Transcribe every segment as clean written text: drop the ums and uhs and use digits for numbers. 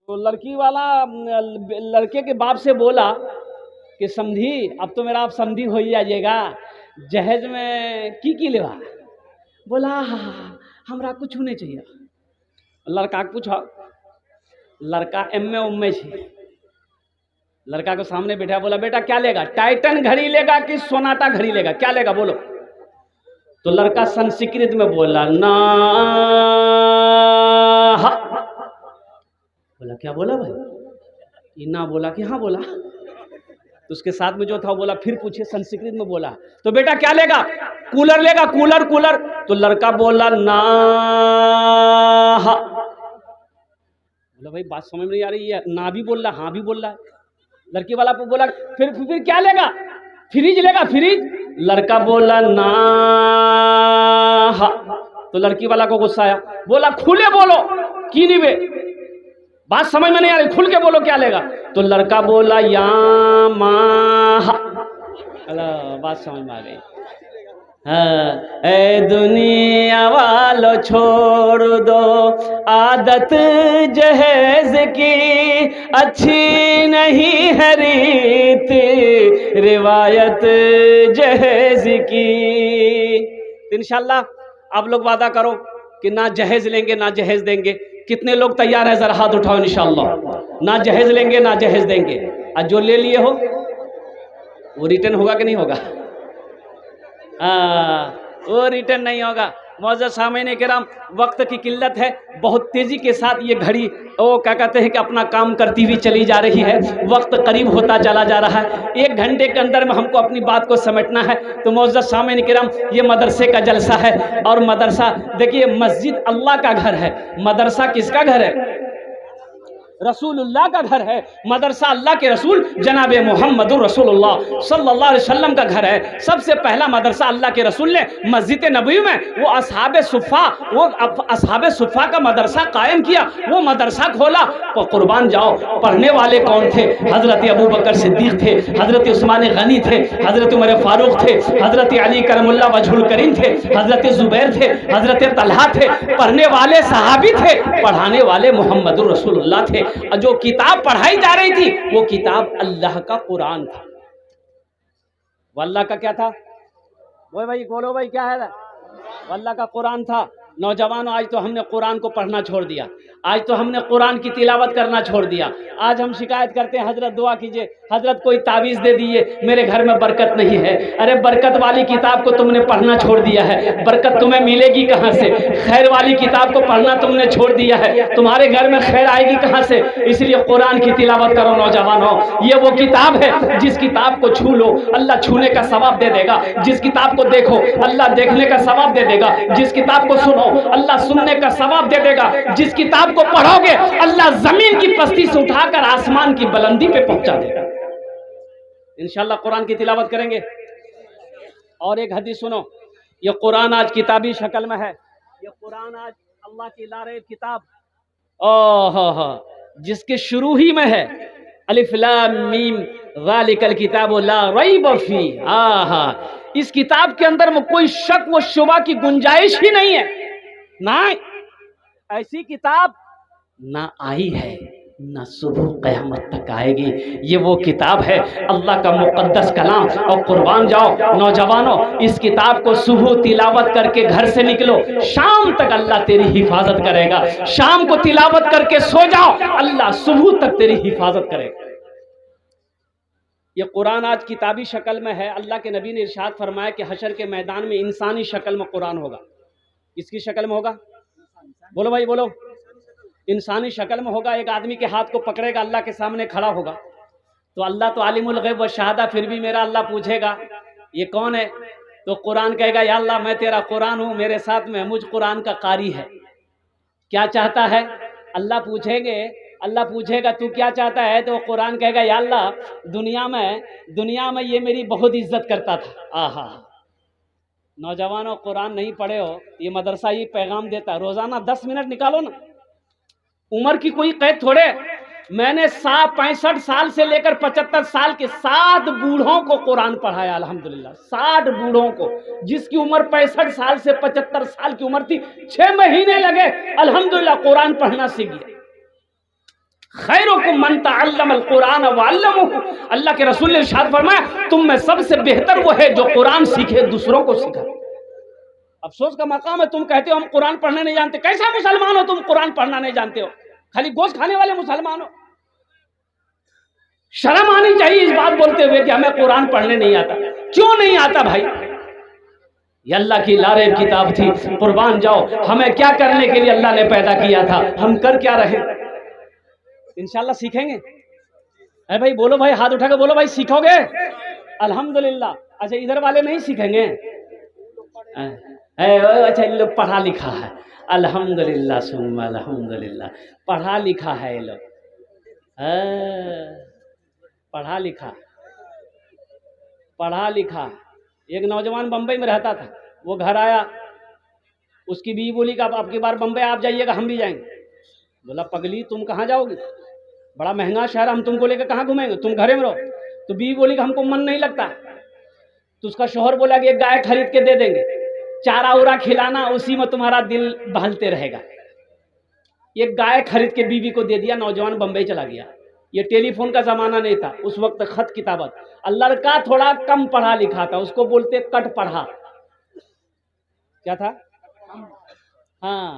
تو لڑکی والا لڑکے کے باپ سے بولا کہ سمدھی اب تو میرا آپ سمدھی ہو ہی آئیے گا جہیز میں کی لیوا بولا ہمرا کچھ نہیں چاہیے لڑکا کے پوچھا لڑکا ایم میں لڑکا کو سامنے بیٹھا بولا بیٹا کیا لے گا ٹائٹن گھڑی لے گا کہ سوناٹا گھڑی لے گا کیا لے گا بولو تو لڑکا سنسکرت میں بولا نا بولا کیا بولا بھائی نہ بولا کہ ہاں بولا تو اس کے ساتھ میں جو تھا وہ بولا پھر پوچھے سنسکرت میں بولا تو بیٹا کیا لے گا کولر لے گا کولر تو لڑکا بولا نا بولا بھائی بات سمجھ میں نہیں آ رہی ہے نہ بھی بول رہا ہاں بھی بول رہا ہے لڑکی والا کو بولا پھر کیا لے گا فریج لے گا فریج لڑکا بولا نا تو لڑکی والا کو غصہ آیا بولا کھلے بولو کی نہیں بے بات سمجھ میں نہیں آ رہی کھل کے بولو کیا لے گا تو لڑکا بولا یا ماں بات سمجھ میں آ گئی اے دنیا والو چھوڑ دو عادت جہیز کی اچھی نہیں ہے ریت روایت جہیز کی انشاءاللہ آپ لوگ وعدہ کرو کہ نہ جہیز لیں گے نہ جہیز دیں گے کتنے لوگ تیار ہیں ذرا ہاتھ اٹھاؤ انشاءاللہ نہ جہیز لیں گے نہ جہیز دیں گے اور جو لے لیے ہو وہ ریٹرن ہوگا کہ نہیں ہوگا وہ ریٹرن نہیں ہوگا معزز سامعین کرام وقت کی قلت ہے بہت تیزی کے ساتھ یہ گھڑی کیا کہتے ہیں کہ اپنا کام کرتی ہوئی چلی جا رہی ہے وقت قریب ہوتا چلا جا رہا ہے 1 گھنٹے کے اندر میں ہم کو اپنی بات کو سمیٹنا ہے تو معزز سامعین کرام یہ مدرسے کا جلسہ ہے اور مدرسہ دیکھیے مسجد اللہ کا گھر ہے مدرسہ کس کا گھر ہے رسول اللہ کا گھر ہے مدرسہ اللہ کے رسول جناب محمد رسول اللہ صلی اللہ علیہ وسلم کا گھر ہے سب سے پہلا مدرسہ اللہ کے رسول نے مسجد نبوی میں وہ اصحاب صفا کا مدرسہ قائم کیا وہ مدرسہ کھولا تو قربان جاؤ پڑھنے والے کون تھے حضرت ابو بکر صدیق تھے حضرت عثمان غنی تھے حضرت عمر فاروق تھے حضرت علی کرم اللہ وجہ الکریم تھے حضرت زبیر تھے حضرت طلحہ تھے پڑھنے والے صحابی تھے پڑھانے والے محمد رسول اللہ تھے جو کتاب پڑھائی جا رہی تھی وہ کتاب اللہ کا قرآن تھا وہ اللہ کا کیا تھا وہ بھائی بولو بھائی کیا ہے وہ اللہ کا قرآن تھا نوجوانوں آج تو ہم نے قرآن کو پڑھنا چھوڑ دیا آج تو ہم نے قرآن کی تلاوت کرنا چھوڑ دیا آج ہم شکایت کرتے ہیں حضرت دعا کیجئے حضرت کوئی تعویذ دے دیے میرے گھر میں برکت نہیں ہے ارے برکت والی کتاب کو تم نے پڑھنا چھوڑ دیا ہے برکت تمہیں ملے گی کہاں سے خیر والی کتاب کو پڑھنا تم نے چھوڑ دیا ہے تمہارے گھر میں خیر آئے گی کہاں سے اس لیے قرآن کی تلاوت کرو نوجوانوں یہ وہ کتاب ہے جس کتاب کو چھو لو اللہ چھونے کا ثواب دے دے گا جس کتاب کو دیکھو اللہ دیکھنے کا ثواب دے دے گا جس کتاب کو سنو اللہ سننے کا ثواب دے دے گا جس کتاب کو پڑھو گے اللہ زمین کی پستی سے اٹھا کر آسمان کی بلندی پہ پہنچا دے گا انشاءاللہ قرآن کی تلاوت کریں گے اور ایک حدیث سنو یہ قرآن آج کتابی شکل میں ہے یہ قرآن آج اللہ کی لاریب کتاب جس کے شروع ہی میں ہے الف لام میم ذالک الکتاب لا ریب فیہ اس کتاب کے اندر میں کوئی شک و شبہ کی گنجائش ہی نہیں ہے نہ ایسی کتاب نہ آئی ہے نہ صبح قیامت تک آئے گی یہ وہ کتاب ہے اللہ کا مقدس کلام اور قربان جاؤ نوجوانوں اس کتاب کو صبح تلاوت کر کے گھر سے نکلو شام تک اللہ تیری حفاظت کرے گا شام کو تلاوت کر کے سو جاؤ اللہ صبح تک تیری حفاظت کرے گا یہ قرآن آج کتابی شکل میں ہے اللہ کے نبی نے ارشاد فرمایا کہ حشر کے میدان میں انسانی شکل میں قرآن ہوگا کس کی شکل میں ہوگا بولو بھائی بولو انسانی شکل میں ہوگا ایک آدمی کے ہاتھ کو پکڑے گا اللہ کے سامنے کھڑا ہوگا تو اللہ تو عالم الغیب و شہادہ پھر بھی میرا اللہ پوچھے گا یہ کون ہے تو قرآن کہے گا یا اللہ میں تیرا قرآن ہوں میرے ساتھ میں مجھ قرآن کا قاری ہے کیا چاہتا ہے اللہ پوچھے گا تو کیا چاہتا ہے تو قرآن کہے گا یا اللہ دنیا میں یہ میری بہت عزت کرتا تھا نوجوانوں قرآن نہیں پڑھے ہو یہ مدرسہ یہ پیغام دیتا ہے روزانہ 10 منٹ نکالو نا عمر کی کوئی قید تھوڑے میں نے 65 سال سے لے کر 75 سال کے 7 بوڑھوں کو قرآن پڑھایا الحمدللہ 60 بوڑھوں کو جس کی عمر 65 سال سے 75 سال کی عمر تھی 6 مہینے لگے الحمدللہ قرآن پڑھنا سیکھ گیا خیرکم من تعلم القرآن وعلمہ، اللہ کے رسول نے ارشاد فرمایا تم میں سب سے بہتر وہ ہے جو قرآن سیکھے دوسروں کو سکھائے۔ افسوس کا مقام ہے تم کہتے ہو ہم قرآن پڑھنے نہیں جانتے، کیسا مسلمان ہو تم قرآن پڑھنا نہیں جانتے ہو؟ خالی گوشت کھانے والے مسلمان ہو؟ شرم آنی چاہیے اس بات بولتے ہوئے کہ ہمیں قرآن پڑھنے نہیں آتا۔ کیوں نہیں آتا بھائی؟ یہ اللہ کی لاریب کتاب تھی، قربان جاؤ ہمیں کیا کرنے کے لیے اللہ نے پیدا کیا تھا، ہم کر کیا رہے؟ انشاءاللہ سیکھیں گے۔ اے بھائی بولو بھائی، ہاتھ اٹھا کے بولو بھائی، سیکھو گے؟ الحمدللہ۔ اچھا ادھر والے نہیں سیکھیں گے؟ اچھا لوگ پڑھا لکھا ہے، الحمدللہ ثم الحمدللہ، پڑھا لکھا ہے یہ لوگ، پڑھا لکھا۔ ایک نوجوان بمبئی میں رہتا تھا، وہ گھر آیا، اس کی بیوی بولی کہ اب کی بار بمبئی آپ جائیے گا ہم بھی جائیں گے۔ بولا پگلی تم کہاں جاؤ گی؟ بڑا مہنگا شہر، ہم تم کو لے کے کہاں گھومیں گے، تم گھر میں رہو۔ تو بیوی بولی کہ ہم کو من نہیں لگتا۔ تو اس کا شوہر بولا کہ ایک گائے خرید کے دے دیں گے، چارہ اورا کھلانا، اسی میں تمہارا دل بہلتے رہے گا۔ ایک گائے خرید کے بیوی کو دے دیا، نوجوان بمبئی چلا گیا۔ یہ ٹیلی فون کا زمانہ نہیں تھا اس وقت، خط کتابت۔ لڑکا تھوڑا کم پڑھا لکھا تھا، اس کو بولتے کٹ پڑھا۔ کیا تھا؟ ہاں۔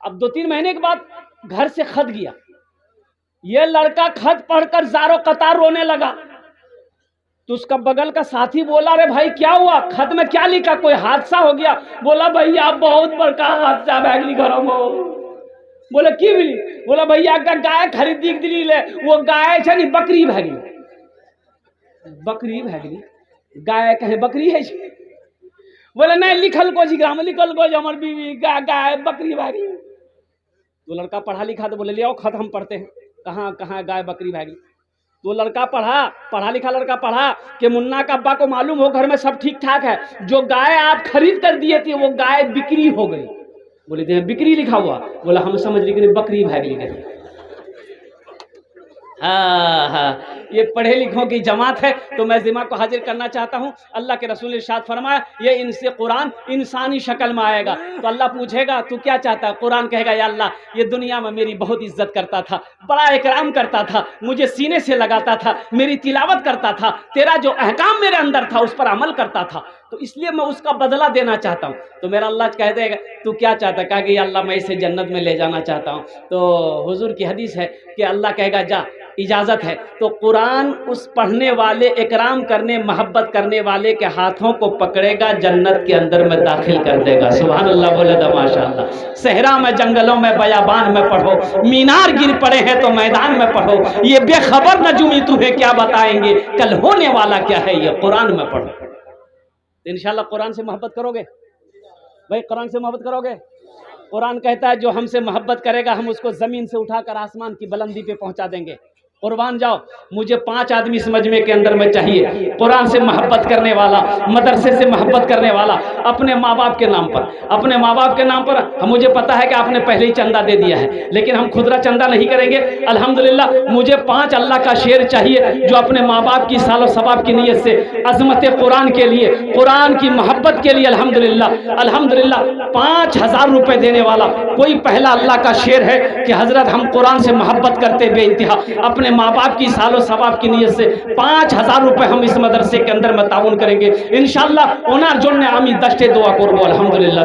اب 2-3 مہینے کے بعد گھر سے خط گیا، یہ لڑکا خط پڑھ کر زاروں قطار رونے لگا۔ تو اس کا بغل کا ساتھی بولا رے بھائی کیا ہوا، خط میں کیا لکھا، کوئی حادثہ ہو گیا؟ بولا بھیا بہت بڑا حادثہ بھائی گھروں میں۔ بولا کی بھی؟ بولا بھیا کا گائے خریدی دلی لے، وہ گائے چھنی بکری بھاگی۔ بکری بھاگی؟ گائے کہیں بکری ہے؟ بولا نہیں لکھل کو جی گرام لکھل کو ہمار بیوی گائے بکری بھاگی۔ تو لڑکا پڑھا لکھا تو بولے لے آؤ خط ہم پڑھتے ہیں، کہاں کہاں گائے بکری بھاگی۔ تو لڑکا پڑھا لکھا لڑکا پڑھا کہ منا کا ابا کو معلوم ہو گھر میں سب ٹھیک ٹھاک ہے، جو گائے آپ خرید کر دیے تھے وہ گائے بکری ہو گئی۔ بولے تھے بکری لکھا ہوا؟ بولا ہم سمجھ لی کہ بکری بھاگ لی گئی۔ ہاں یہ پڑھے لکھوں کی جماعت ہے، تو میں ذمہ کو حاضر کرنا چاہتا ہوں۔ اللہ کے رسول نے ارشاد فرمایا یہ ان سے قرآن انسانی شکل میں آئے گا، تو اللہ پوچھے گا تو کیا چاہتا ہے؟ قرآن کہے گا یا اللہ یہ دنیا میں میری بہت عزت کرتا تھا، بڑا اکرام کرتا تھا، مجھے سینے سے لگاتا تھا، میری تلاوت کرتا تھا، تیرا جو احکام میرے اندر تھا اس پر عمل کرتا تھا، تو اس لیے میں اس کا بدلہ دینا چاہتا ہوں۔ تو میرا اللہ کہہ دے گا تو کیا چاہتا ہے؟ کہا کہ یا اللہ میں اسے جنت میں لے جانا چاہتا ہوں۔ تو حضور کی حدیث ہے کہ اللہ کہے گا جا اجازت ہے، تو قرآن اس پڑھنے والے، اکرام کرنے، محبت کرنے والے کے ہاتھوں کو پکڑے گا، جنت کے اندر میں داخل کر دے گا۔ سبحان اللہ بولے دا ماشاء اللہ۔ صحرا میں، جنگلوں میں، بیابان میں پڑھو، مینار گر پڑے ہیں تو میدان میں پڑھو، یہ بے خبر نجومی تمہیں کیا بتائیں گے، کل ہونے والا کیا ہے یہ قرآن میں پڑھو۔ انشاءاللہ قرآن سے محبت کرو گے بھائی؟ قرآن سے محبت کرو گے؟ قرآن کہتا ہے جو ہم سے محبت کرے گا ہم اس کو زمین سے اٹھا کر آسمان کی بلندی پہ پہنچا دیں گے۔ قربان جاؤ مجھے 5 آدمی اس مجمع کے اندر میں چاہیے، قرآن سے محبت کرنے والا، مدرسے سے محبت کرنے والا، اپنے ماں باپ کے نام پر مجھے پتا ہے کہ آپ نے پہلے ہی چندہ دے دیا ہے لیکن ہم خدرہ چندہ نہیں کریں گے۔ الحمدللہ مجھے 5 اللہ کا شعر چاہیے جو اپنے ماں باپ کی سال و ثواب کی نیت سے عظمت قرآن کے لیے، قرآن کی محبت کے لیے الحمدللہ 5000 روپے دینے والا کوئی پہلا اللہ کا شعر ہے کہ حضرت ہم قرآن سے محبت کرتے بے انتہا، اپنے ماں باپ کی سال و ثواب کی نیت سے 5000 روپے ہم اس مدرسے کے اندر میں تعاون کریں گے انشاءاللہ۔ اونا جننے آمی دشتے دعا کربو الحمدللہ۔